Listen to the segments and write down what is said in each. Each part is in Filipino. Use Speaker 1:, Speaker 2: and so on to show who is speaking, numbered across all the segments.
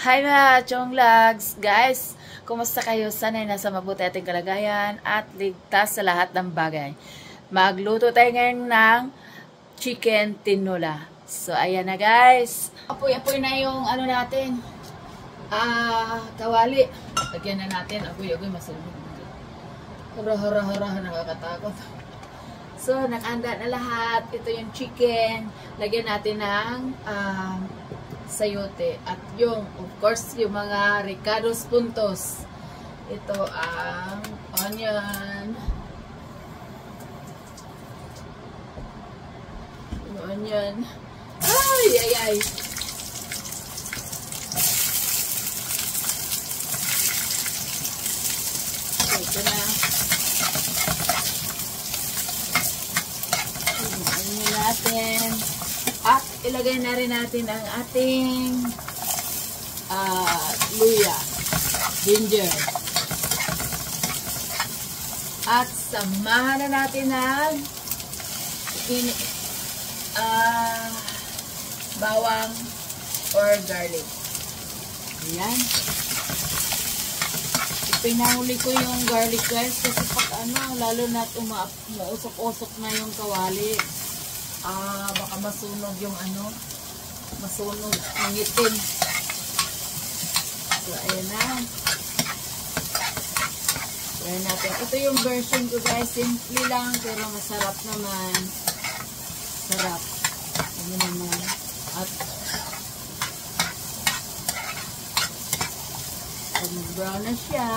Speaker 1: Hi mga Chonglags! Guys, kumusta kayo? Sana'y nasa mabuti ating kalagayan at ligtas sa lahat ng bagay. Magluto tayo ngayon ng chicken tinola. So, ayan na guys. Apoy-apoy na yung ano natin. Kawali. Lagyan na natin. Apoy-apoy, masulog. Hara-hara-hara, nakakatakot. So, nakahanda na lahat. Ito yung chicken. Lagyan natin ng sayote. At yung, of course, yung mga ricados puntos. Ito ang onion. Yung onion. Ay, ay, ay. Ito na. Yung onion natin. At ilagay na rin natin ang ating luya, ginger. At samahan na natin ng bawang or garlic. Ayan. Pinahuli ko yung garlic guys kasi pag lalo na umuusok-usok na yung kawali. Baka masunog yung masunog ang itim. So, ayan na. Ayan natin. Ito yung version ko guys. Simple lang, pero masarap naman. Sarap. Ano naman. At, pag brown na siya,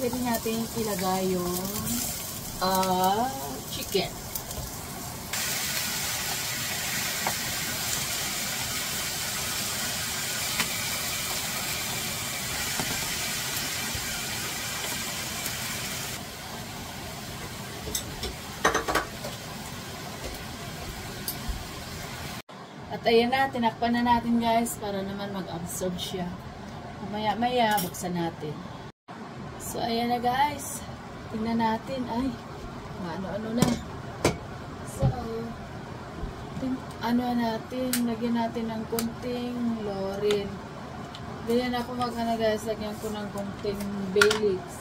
Speaker 1: pwede natin ilagay yung chicken. At ayan na, tinakpan na natin guys para naman mag-absorb siya. Maya-maya, buksan natin. So ayan na guys. Tingnan natin. Ay, ano-ano na. So, natin, lagyan natin ng kunting lorin. Ganyan ako guys, lagyan ko ng kunting bay leaves.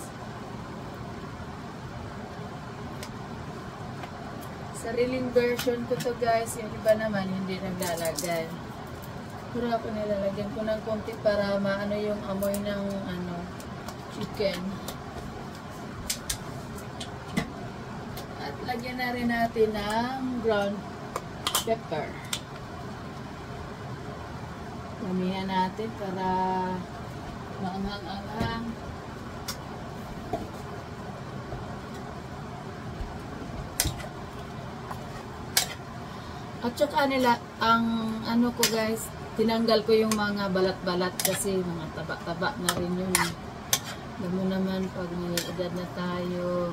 Speaker 1: Sariling version ko to guys, yung iba naman hindi naglalagay. Pero ako nilalagyan ko ng konti para maano yung amoy ng chicken. At lagyan na rin natin ng ground pepper. Lamihan natin para maanghang-anghang. At saka nila, ang ko guys, tinanggal ko yung mga balat-balat kasi mga taba-taba na rin yun. Alam mo naman, pag may edad na tayo,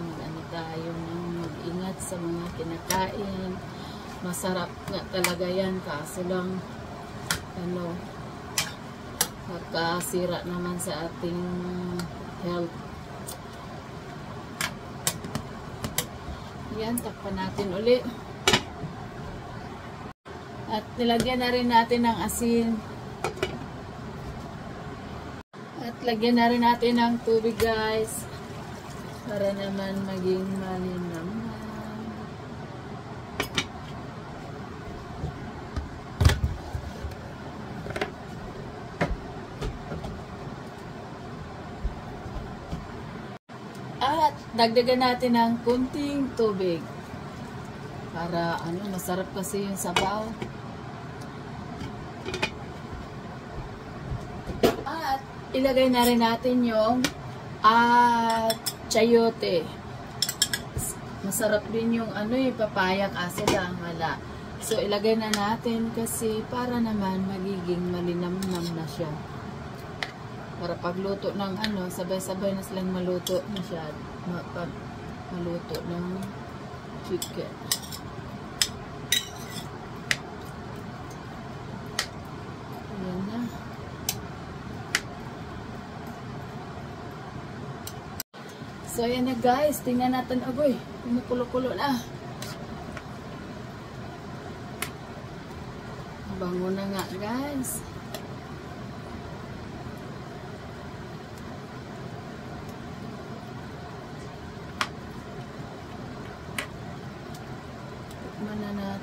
Speaker 1: tayo ng mag-ingat sa mga kinakain. Masarap nga talaga yan, kaso lang, magkasira naman sa ating health. Yan, takpan natin uli. At nilagyan na rin natin ng asin. At lagyan na rin natin ng tubig guys. Para naman maging malinaman. At dagdagan natin ng kunting tubig. Para masarap kasi yung sabaw. At ilagay na rin natin yung chayote. Masarap din yung papaya kasi lang wala. So ilagay na natin kasi para naman magiging malinamnam na siya. Para pagluto ng sabay-sabay na silang maluto na siya. Maluto ng chicken. Ayan na. So, ayan na guys. Tingnan natin. Agoy, kumukulo-kulo na. Bango na nga guys.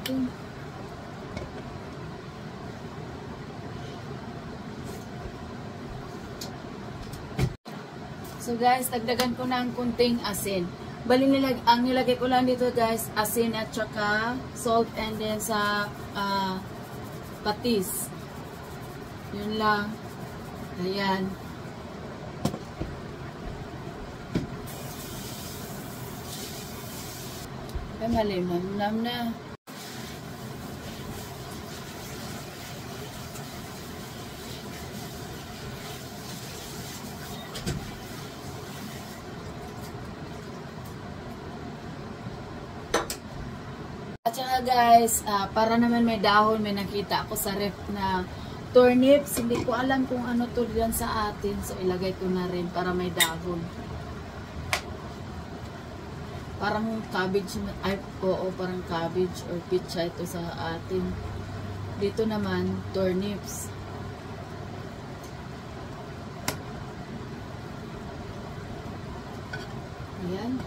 Speaker 1: natin. So guys, dagdagan ko ng kunting asin. Bali ang nilagay ko lang dito guys, asin at saka salt, and then sa patis. Yun lang. Ayan. Ay, malimam na. At saka guys, para naman may dahon, may nakita ako sa ref na turnips. Hindi ko alam kung ano to diyan sa atin. So ilagay ko na rin para may dahon. Parang cabbage, ay oo, parang cabbage or pizza ito sa atin. Dito naman, turnips. Ayan.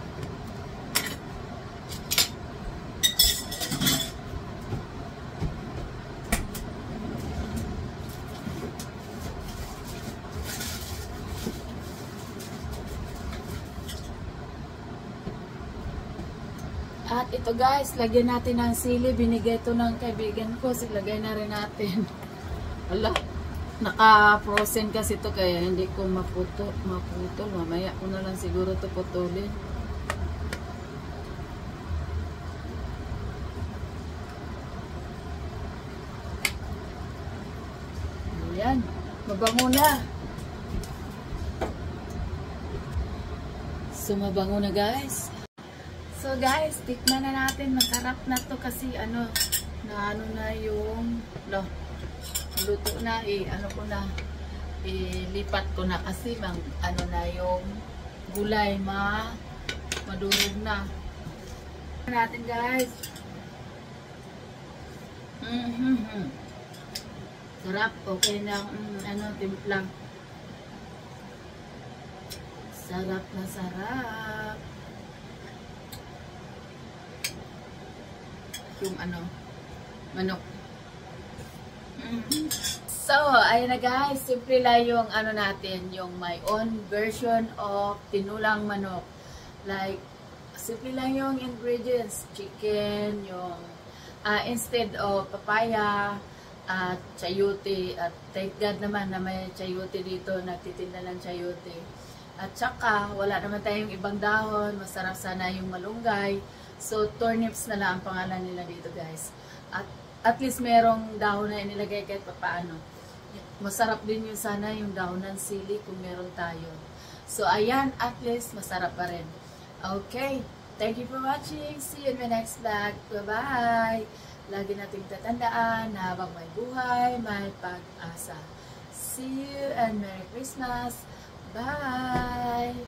Speaker 1: At ito guys, lagyan natin ng sili. Binigay ito ng kaibigan ko. Silagay na rin natin. Wala. Naka-frozen kasi ito kaya hindi ko maputol. Mamaya ko na lang siguro ito putulin. Ayan. Mabango na. So mabango na guys. So guys, tikman na natin. Masarap na to kasi ano na yung luto na lipat ko na kasi ano na yung gulay madurog na. Natin guys. Sarap, okay na timplang. Sarap na sarap. Yung manok. So, ayun na guys, simple lang yung natin, yung my own version of tinulang manok. Like, simple lang yung ingredients, chicken, yung instead of papaya, at chayote, at thank God naman na may chayote dito, nagtitinda ng chayote. At saka, wala naman tayong ibang dahon, masarap sana yung malunggay. So, turnips na lang ang pangalan nila dito guys. At least merong dahon na inilagay kahit paano. Masarap din yung sana yung dahon ng sili kung meron tayo. So, ayan, at least masarap pa rin. Okay, thank you for watching. See you in my next vlog. Bye-bye! Lagi nating tatandaan na habang may buhay, may pag-asa. See you and Merry Christmas! Bye!